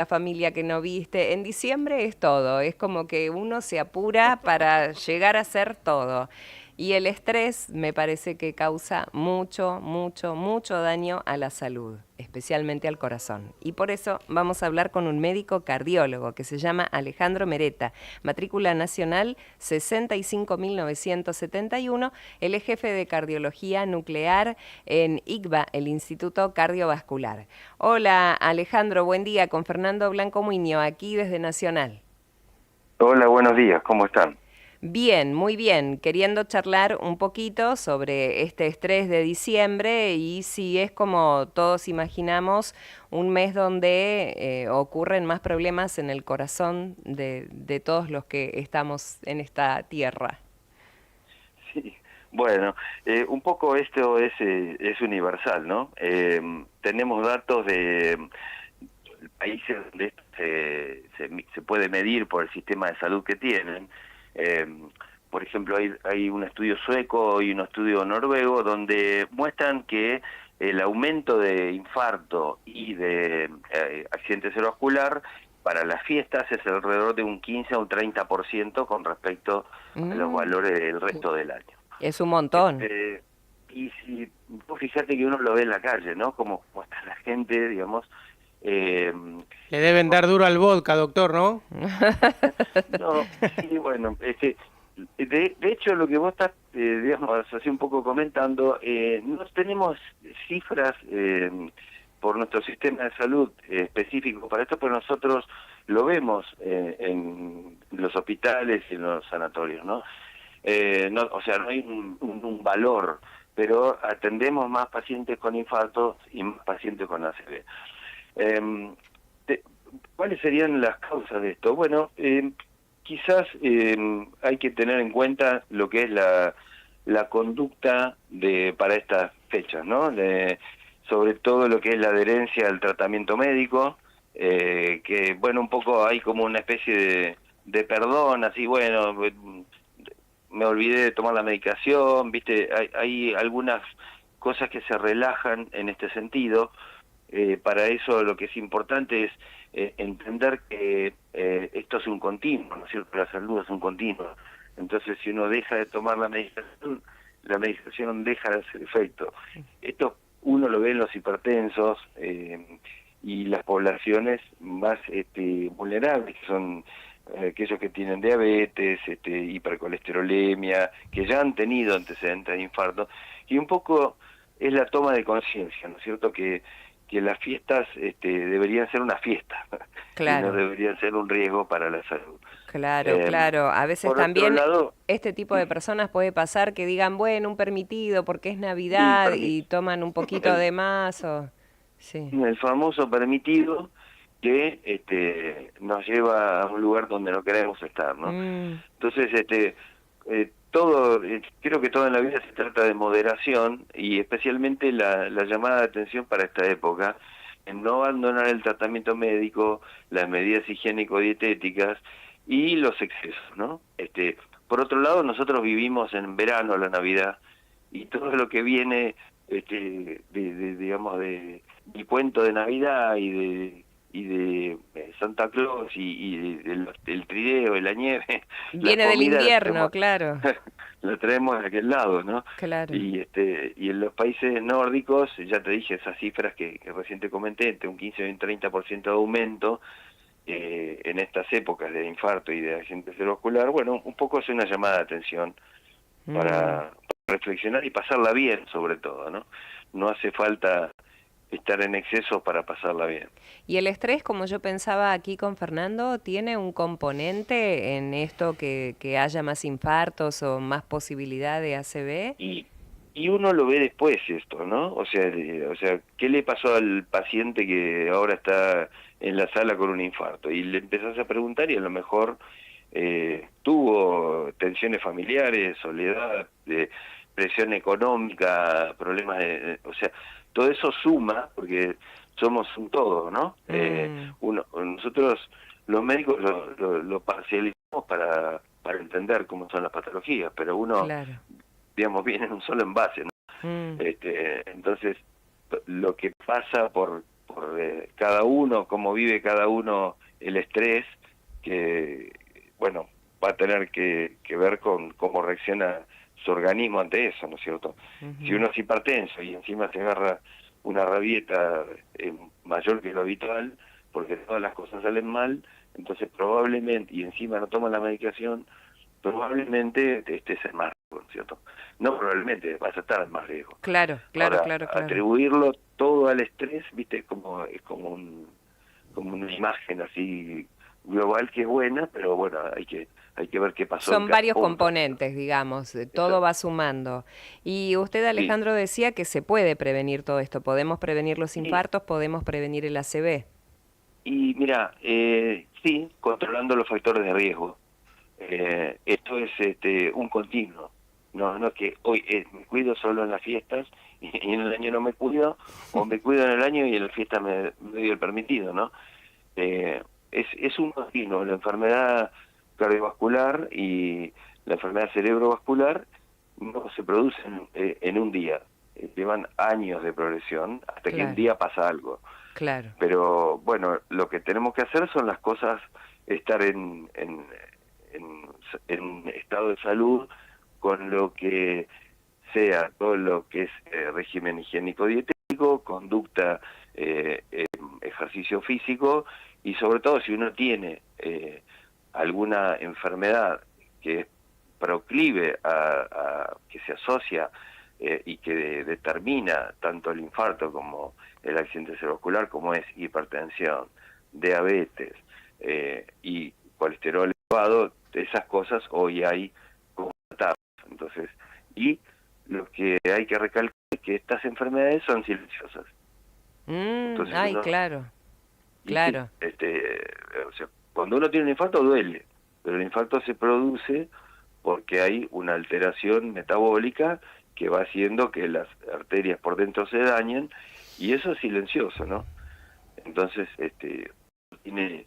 la familia que no viste. En diciembre es todo, es como que uno se apura para llegar a hacer todo. Y el estrés me parece que causa mucho, mucho, mucho daño a la salud, especialmente al corazón. Y por eso vamos a hablar con un médico cardiólogo que se llama Alejandro Mereta, matrícula nacional 65.971. Él es jefe de cardiología nuclear en ICVA, el Instituto Cardiovascular. Hola Alejandro, buen día, con Fernando Blanco Muñoz, aquí desde Nacional. Hola, buenos días, ¿cómo están? Bien, muy bien, queriendo charlar un poquito sobre este estrés de diciembre y si es como todos imaginamos, un mes donde ocurren más problemas en el corazón de todos los que estamos en esta tierra. Sí, bueno, un poco esto es universal, ¿no? Tenemos datos de países donde esto se puede medir por el sistema de salud que tienen. Eh, por ejemplo, hay un estudio sueco y un estudio noruego donde muestran que el aumento de infarto y de accidente cerebrovascular para las fiestas es alrededor de un 15 a un 30% con respecto a los Mm, valores del resto del año. es un montón. Este, y si vos fíjate que uno lo ve en la calle, ¿no? Como está la gente, digamos, eh, Le deben dar duro al vodka, doctor, ¿no? no, sí, bueno, de hecho lo que vos estás, digamos, así un poco comentando, no tenemos cifras por nuestro sistema de salud específico para esto, pero nosotros lo vemos en los hospitales y en los sanatorios, ¿no? No, o sea, no hay un valor, pero atendemos más pacientes con infartos y más pacientes con ACV. Eh, ¿Cuáles serían las causas de esto? Bueno, quizás hay que tener en cuenta lo que es la conducta para estas fechas, ¿no? Sobre todo lo que es la adherencia al tratamiento médico, que, bueno, un poco hay como una especie de perdón, así, bueno, me olvidé de tomar la medicación, ¿viste? Hay algunas cosas que se relajan en este sentido. Para eso lo que es importante es entender que esto es un continuo, ¿no es cierto? La salud es un continuo. Entonces, si uno deja de tomar la medicación deja de hacer efecto. Esto uno lo ve en los hipertensos y las poblaciones más vulnerables, que son aquellos que tienen diabetes, hipercolesterolemia, que ya han tenido antecedentes de infarto, y un poco es la toma de conciencia, ¿no es cierto? Que las fiestas deberían ser una fiesta y no Claro. deberían ser un riesgo para la salud. Claro, Eh, claro. A veces por otro también lado, este tipo de personas puede pasar que digan, bueno, un permitido porque es y Navidad y toman un poquito el, de más o... Sí. el famoso permitido que nos lleva a un lugar donde no queremos estar, ¿no? Mm, Entonces, todo, creo que todo en la vida se trata de moderación y especialmente la llamada de atención para esta época, en no abandonar el tratamiento médico, las medidas higiénico-dietéticas y los excesos, ¿no? Por otro lado, nosotros vivimos en verano la Navidad y todo lo que viene, digamos, del cuento de Navidad y de Santa Claus del trideo, de la nieve, la viene del comida la invierno, traemos, claro, la traemos de aquel lado, ¿no? claro. Y en los países nórdicos, ya te dije esas cifras que recién te comenté, entre un 15 y un 30% de aumento en estas épocas de infarto y de accidente cerebrovascular. Bueno, un poco es una llamada de atención Mm. para reflexionar y pasarla bien, sobre todo, ¿no? No hace falta estar en exceso para pasarla bien. Y el estrés, como yo pensaba aquí con Fernando, ¿tiene un componente en esto que haya más infartos o más posibilidad de ACV? Y, y uno lo ve después esto, ¿no? O sea, ¿qué le pasó al paciente que ahora está en la sala con un infarto? Y le empezás a preguntar y a lo mejor tuvo tensiones familiares, soledad, presión económica, problemas o sea, todo eso suma porque somos un todo, ¿no? Mm, Nosotros los médicos lo parcializamos para entender cómo son las patologías, pero uno, claro. digamos, viene en un solo envase, ¿no? Mm, Entonces, lo que pasa cada uno, cómo vive cada uno el estrés, que, bueno, va a tener que ver con cómo reacciona su organismo ante eso, ¿no es cierto? Si uno es hipertenso y encima se agarra una rabieta mayor que lo habitual, porque todas las cosas salen mal, entonces probablemente, y encima no toma la medicación, probablemente estés en más riesgo, ¿no es cierto? No probablemente, vas a estar en más riesgo. Claro. Ahora, atribuirlo todo al estrés, viste, es como como una imagen así global que es buena, pero bueno, hay que ver qué pasó. Son varios componentes, digamos, todo va sumando. Y usted, Alejandro, decía que se puede prevenir todo esto, podemos prevenir los infartos, podemos prevenir el ACV. Y mira, sí, controlando los factores de riesgo. Esto es un continuo. No es que hoy me cuido solo en las fiestas y en el año no me cuido, o me cuido en el año y en la fiesta me doy el permitido, ¿no? Es un continuo. La enfermedad cardiovascular y la enfermedad cerebrovascular no se producen en un día. Llevan años de progresión hasta que un día pasa algo. Claro. Pero bueno, lo que tenemos que hacer son las cosas, estar en estado de salud con lo que sea, todo lo que es régimen higiénico dietético, conducta, ejercicio físico, y sobre todo si uno tiene alguna enfermedad que es proclive a que se asocia y que determina tanto el infarto como el accidente cerebrovascular, como es hipertensión, diabetes y colesterol elevado, esas cosas hoy hay como tratadas. Entonces, y lo que hay que recalcar es que estas enfermedades son silenciosas. Entonces, claro. Sí, o sea, cuando uno tiene un infarto duele, pero el infarto se produce porque hay una alteración metabólica que va haciendo que las arterias por dentro se dañen, y eso es silencioso, ¿no? Entonces, tiene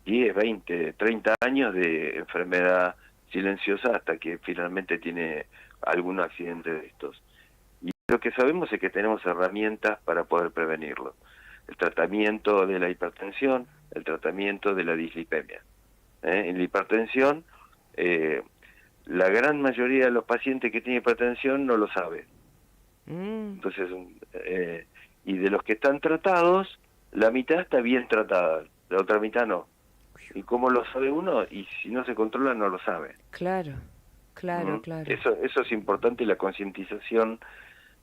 10, 20, 30 años de enfermedad silenciosa hasta que finalmente tiene algún accidente de estos. Y lo que sabemos es que tenemos herramientas para poder prevenirlo. El tratamiento de la hipertensión, el tratamiento de la dislipemia. En la hipertensión, la gran mayoría de los pacientes que tienen hipertensión no lo saben. Entonces, y de los que están tratados, la mitad está bien tratada, la otra mitad no. ¿Y cómo lo sabe uno? Y si no se controla, no lo sabe. Claro. Eso es importante, la concientización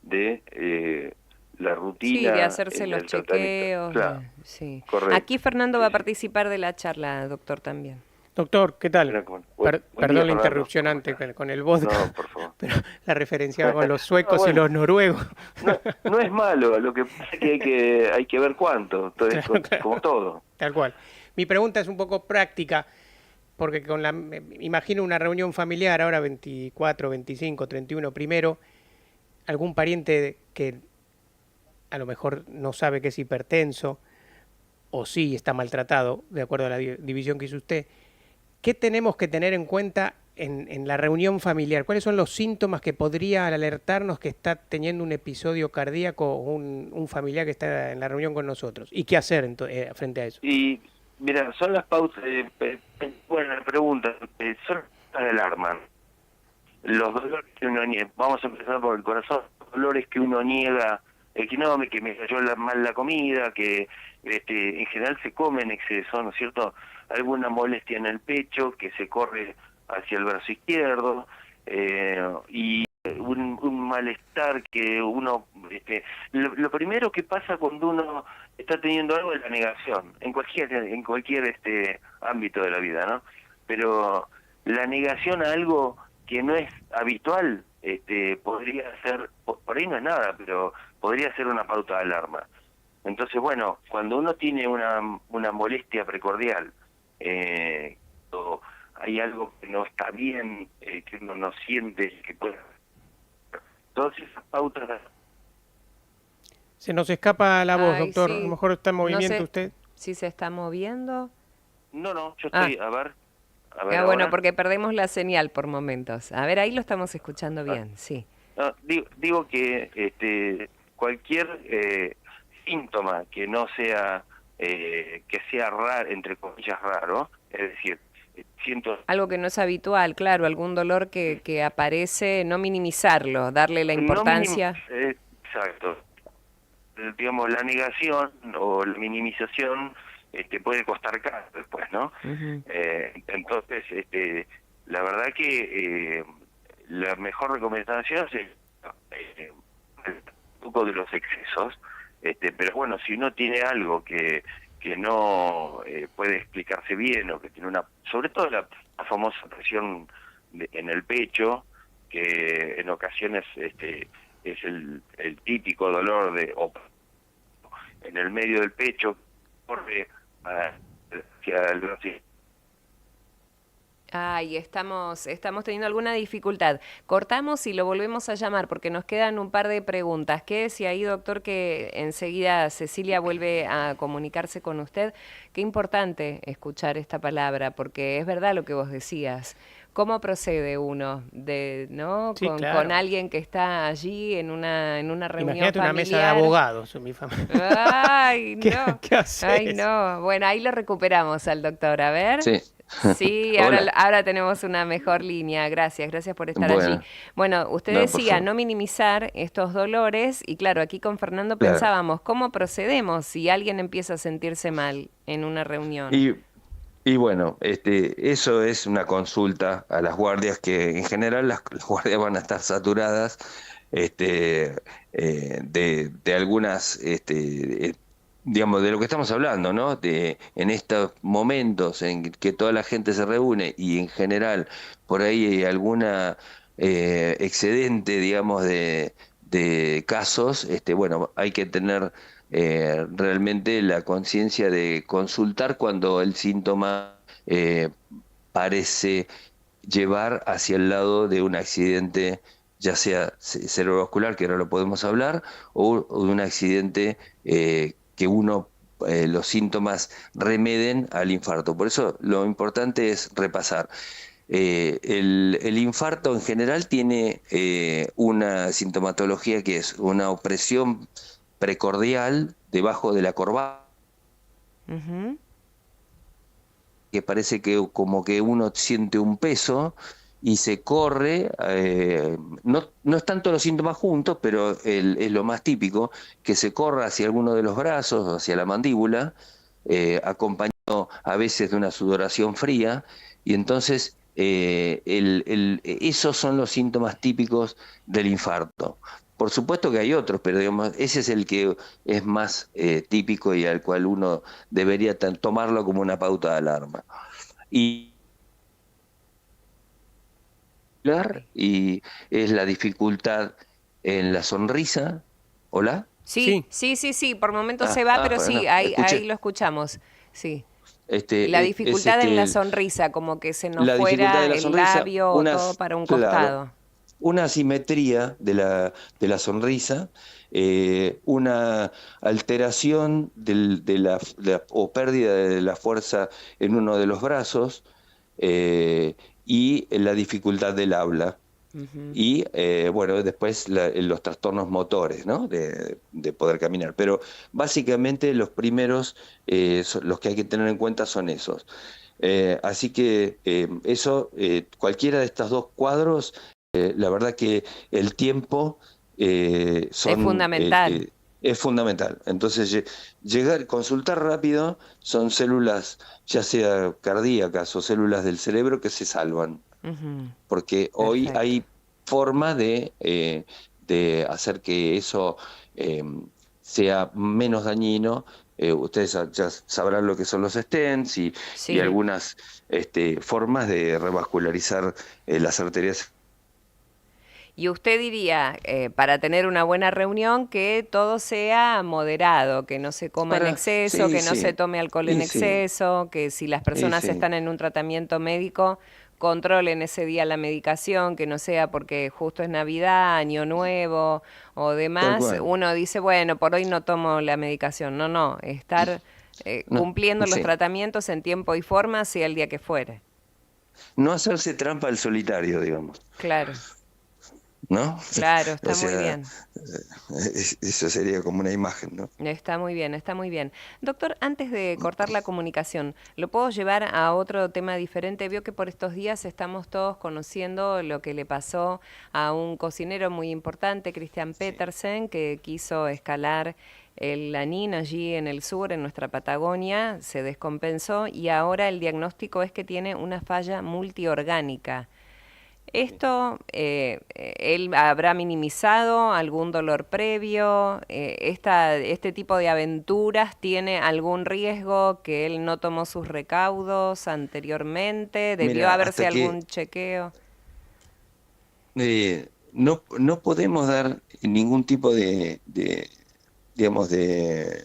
de la rutina. Sí, de hacerse los chequeos. Claro, sí. Correcto. Aquí Fernando va a participar de la charla, doctor, también. Doctor, ¿qué tal? Perdón la interrupción antes con el vodka, no, por favor. Pero la referenciaba con los suecos y los noruegos. No es malo, lo que pasa es que hay que ver cuánto, entonces, claro. Como todo. Tal cual. Mi pregunta es un poco práctica, porque imagino una reunión familiar, ahora 24, 25, 31, primero, algún pariente que a lo mejor no sabe que es hipertenso, o sí está maltratado, de acuerdo a la división que hizo usted. ¿Qué tenemos que tener en cuenta en la reunión familiar? ¿Cuáles son los síntomas que podría alertarnos que está teniendo un episodio cardíaco un familiar que está en la reunión con nosotros? ¿Y qué hacer frente a eso? Y mira, son las pautas, buena pregunta, son las de alarma. Los dolores que uno niega, vamos a empezar por el corazón, los dolores que uno niega, que me cayó mal la comida, que en general se come en exceso, ¿no es cierto? Alguna molestia en el pecho que se corre hacia el brazo izquierdo, y un malestar que uno... lo primero que pasa cuando uno está teniendo algo es la negación, en cualquier ámbito de la vida, ¿no? Pero la negación a algo que no es habitual, podría ser, por ahí no es nada, pero podría ser una pauta de alarma. Entonces, bueno, cuando uno tiene una molestia precordial, o hay algo que no está bien, que uno no siente que pueda... Todas esas pautas... Se nos escapa la voz, doctor. Sí. A lo mejor está en movimiento usted. ¿Sí se está moviendo? No, yo estoy... A ver, bueno, porque perdemos la señal por momentos. A ver, ahí lo estamos escuchando bien, sí. No, digo que cualquier síntoma que no sea, que sea raro, entre comillas raro, es decir, siento... Algo que no es habitual, claro, algún dolor que aparece, no minimizarlo, darle la No importancia. exacto. Digamos, la negación o la minimización puede costar caro después, ¿no? Ujú. Entonces, la verdad que la mejor recomendación es un poco de los excesos, pero bueno, si uno tiene algo que no puede explicarse bien o que tiene una, sobre todo la famosa presión en el pecho, que en ocasiones es el típico dolor o en el medio del pecho, corre hacia el brazo. Ay, estamos teniendo alguna dificultad. Cortamos y lo volvemos a llamar porque nos quedan un par de preguntas. Quédese ahí, doctor, que enseguida Cecilia vuelve a comunicarse con usted. Qué importante escuchar esta palabra, porque es verdad lo que vos decías. ¿Cómo procede uno ¿no? Sí, con claro. alguien que está allí en una reunión Imagínate una mesa de familiar? abogados en mi familia. Ay, no. ¿Qué haces? Ay, no. Bueno, ahí lo recuperamos al doctor. A ver. Sí. Sí, Hola. ahora tenemos una mejor línea. Gracias por estar allí. Bueno, Bueno, usted no, por decía favor. no minimizar estos dolores y claro, aquí con Fernando Claro. pensábamos, ¿cómo procedemos si alguien empieza a sentirse mal en una reunión? Y, y bueno, eso es una consulta a las guardias, que en general las guardias van a estar saturadas de algunas, digamos, de lo que estamos hablando, ¿no? En estos momentos en que toda la gente se reúne y en general por ahí hay alguna excedente, digamos, de casos, bueno, hay que tener realmente la conciencia de consultar cuando el síntoma parece llevar hacia el lado de un accidente, ya sea cerebrovascular, que ahora lo podemos hablar, o de un accidente que los síntomas remeden al infarto. Por eso lo importante es repasar. El infarto en general tiene una sintomatología que es una opresión precordial debajo de la corva, Ujú. que parece que como que uno siente un peso y se corre, no es tanto los síntomas juntos, pero es lo más típico, que se corra hacia alguno de los brazos, hacia la mandíbula, acompañado a veces de una sudoración fría, y entonces esos son los síntomas típicos del infarto. Por supuesto que hay otros, pero digamos, ese es el que es más típico y al cual uno debería tomarlo como una pauta de alarma. Y Ok. y es la dificultad en la sonrisa. ¿Hola? Sí, Sí. sí, por momentos se va, pero sí, Bueno, ahí lo escuchamos. Sí. La es dificultad en la sonrisa, como que se nos la dificultad de fuera la el sonrisa, labio o todo para un claro, costado. una asimetría de la sonrisa, una alteración o pérdida de la fuerza en uno de los brazos, y la dificultad del habla. Ujú. Y bueno, después los trastornos motores, ¿no? De poder caminar. Pero básicamente los primeros, los que hay que tener en cuenta son esos. Así que cualquiera de estos dos cuadros, la verdad que el tiempo Es fundamental. es fundamental. Entonces, consultar rápido, son células, ya sea cardíacas o células del cerebro, que se salvan, Ujú. porque hoy Perfecto. hay forma de hacer que eso eh, sea menos dañino. Ustedes ya sabrán lo que son los stents y Sí. algunas formas de revascularizar las arterias. Y usted diría, para tener una buena reunión, que todo sea moderado, que no se coma en exceso, Sí, que no se sí, tome alcohol en y sí, exceso, que si las y personas sí, están en un tratamiento médico, controlen ese día la medicación, que no sea porque justo es Navidad, Año Nuevo o tal demás. cual. Uno dice, bueno, por hoy no tomo la medicación. No, no, estar No, cumpliendo los sí. tratamientos en tiempo y forma, sea el día que fuere. No hacerse trampa al solitario, digamos. Claro. ¿no? Claro, O está muy sea, bien. eso sería como una imagen, ¿no? Está muy bien, está muy bien. Doctor, antes de cortar la comunicación, ¿lo puedo llevar a otro tema diferente? Vio que por estos días estamos todos conociendo lo que le pasó a un cocinero muy importante, Christian Sí. Petersen, que quiso escalar el Lanín allí en el sur, en nuestra Patagonia, se descompensó y ahora el diagnóstico es que tiene una falla multiorgánica. Esto, ¿él habrá minimizado algún dolor previo? ¿Este tipo de aventuras tiene algún riesgo que él no tomó sus recaudos anteriormente? ¿Debió Mira, haberse hasta que algún chequeo? no podemos dar ningún tipo digamos, de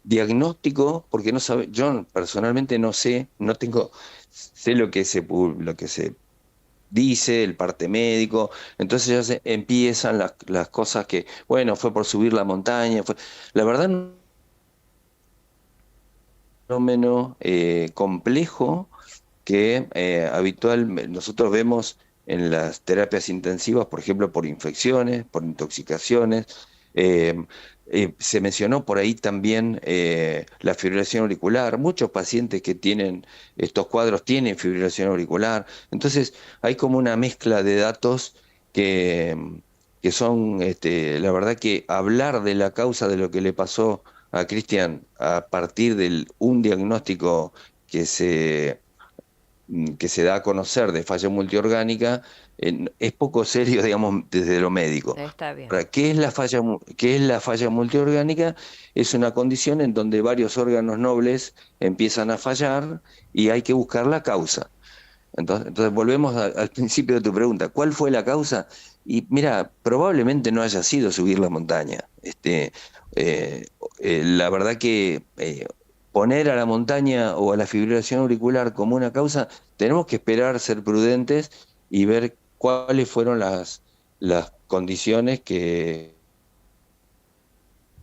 diagnóstico, porque no sabe, yo personalmente no sé, no tengo, sé lo que se dice, el parte médico, entonces ya empiezan las cosas que, bueno, fue por subir la montaña, la verdad, un fenómeno complejo que nosotros vemos en las terapias intensivas, por ejemplo, por infecciones, por intoxicaciones. eh, Se mencionó por ahí también la fibrilación auricular. Muchos pacientes que tienen estos cuadros tienen fibrilación auricular. Entonces, hay como una mezcla de datos que son, la verdad que hablar de la causa de lo que le pasó a Cristian a partir de un diagnóstico que que se da a conocer de falla multiorgánica, es poco serio, digamos, desde lo médico. Está bien. Ahora, qué es la falla multiorgánica? Es una condición en donde varios órganos nobles empiezan a fallar y hay que buscar la causa. Entonces volvemos al principio de tu pregunta. ¿Cuál fue la causa? Y mira, probablemente no haya sido subir la montaña. Eh, la verdad que poner a la montaña o a la fibrilación auricular como una causa, tenemos que esperar, ser prudentes y ver cuáles fueron las condiciones que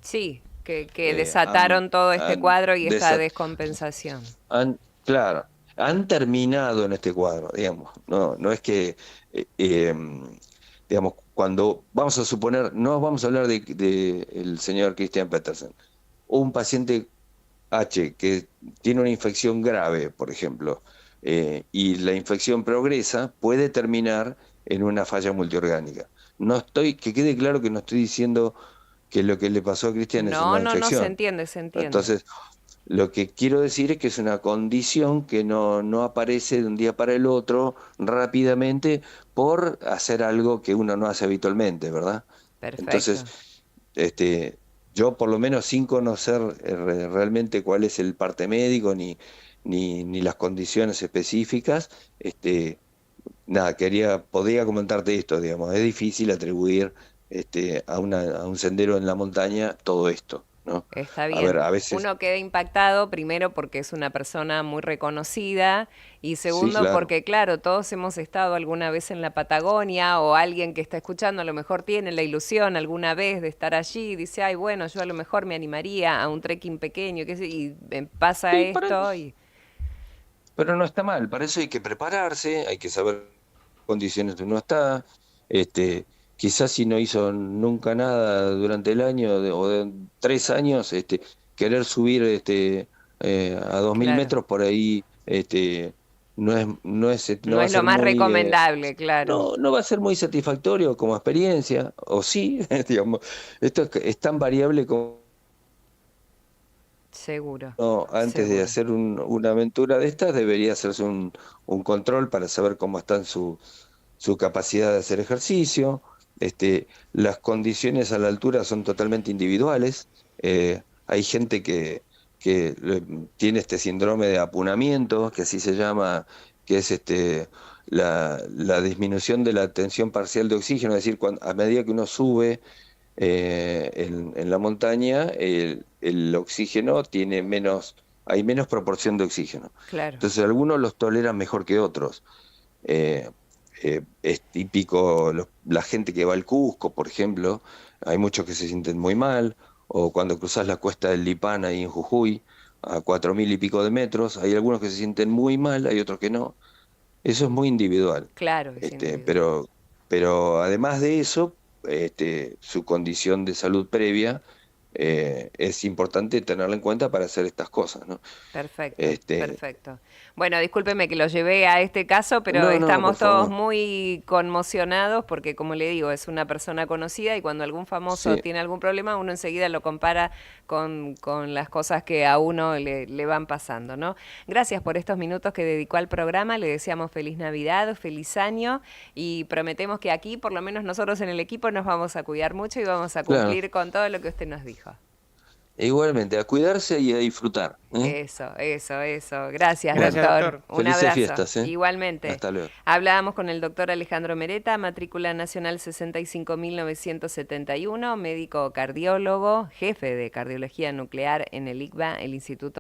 Sí, que eh, han, desataron todo este han cuadro y esta desat- descompensación. claro, han terminado en este cuadro, digamos. No es que, digamos, cuando vamos a suponer, no vamos a hablar de el señor Christian Petersen, un paciente H que tiene una infección grave, por ejemplo, y la infección progresa, puede terminar en una falla multiorgánica. Que quede claro que no estoy diciendo que lo que le pasó a Cristian es No, una no, no, se infección. entiende, se entiende. Entonces, lo que quiero decir es que es una condición que no aparece de un día para el otro rápidamente por hacer algo que uno no hace habitualmente, ¿verdad? Entonces, Perfecto. yo por lo menos sin conocer realmente cuál es el parte médico ni las condiciones específicas, nada, podría comentarte esto, digamos, es difícil atribuir a un sendero en la montaña todo esto, ¿no? Está A ver, bien. a veces, Uno queda impactado primero porque es una persona muy reconocida y sí, segundo claro. porque, claro, todos hemos estado alguna vez en la Patagonia o alguien que está escuchando a lo mejor tiene la ilusión alguna vez de estar allí y dice, ay, bueno, yo a lo mejor me animaría a un trekking pequeño y pasa Sí, esto y pero no está mal, para eso hay que prepararse, hay que saber condiciones que uno está, este, quizás si no hizo nunca nada durante el año o de 3 años, querer subir a 2000 claro, metros por ahí, no no va a es lo ser más muy, recomendable, claro, no va a ser muy satisfactorio como experiencia, o sí, digamos, esto es tan variable como seguro, antes de seguro. hacer una aventura de estas, debería hacerse un control para saber cómo está su capacidad de hacer ejercicio. Las condiciones a la altura son totalmente individuales. Hay gente que tiene este síndrome de apunamiento, que así se llama, que es la disminución de la tensión parcial de oxígeno, es decir, a medida que uno sube en la montaña, el oxígeno hay menos proporción de oxígeno. Claro. Entonces algunos los toleran mejor que otros. Eh, es típico, la gente que va al Cusco, por ejemplo, hay muchos que se sienten muy mal, o cuando cruzas la cuesta del Lipán ahí en Jujuy, a 4000 y pico de metros, hay algunos que se sienten muy mal, hay otros que no. Eso es muy individual. Claro, es individual. Pero Pero además de eso, su condición de salud previa es importante tenerla en cuenta para hacer estas cosas, ¿no? Perfecto, Este, perfecto. Bueno, discúlpeme que lo llevé a este caso, pero no, no, por estamos todos favor. muy conmocionados porque, como le digo, es una persona conocida y cuando algún famoso Sí, tiene algún problema, uno enseguida lo compara con las cosas que a uno le van pasando, ¿no? Gracias por estos minutos que dedicó al programa, le deseamos feliz Navidad, feliz año y prometemos que aquí, por lo menos nosotros en el equipo, nos vamos a cuidar mucho y vamos a claro. cumplir con todo lo que usted nos dijo. E igualmente, a cuidarse y a disfrutar, ¿eh? Eso, eso, eso. Gracias, Gracias, doctor. doctor. Un Felices abrazo. fiestas, ¿eh? Igualmente. Hasta luego. Hablábamos con el doctor Alejandro Mereta, matrícula nacional 65.971, médico cardiólogo, jefe de cardiología nuclear en el ICBA, el Instituto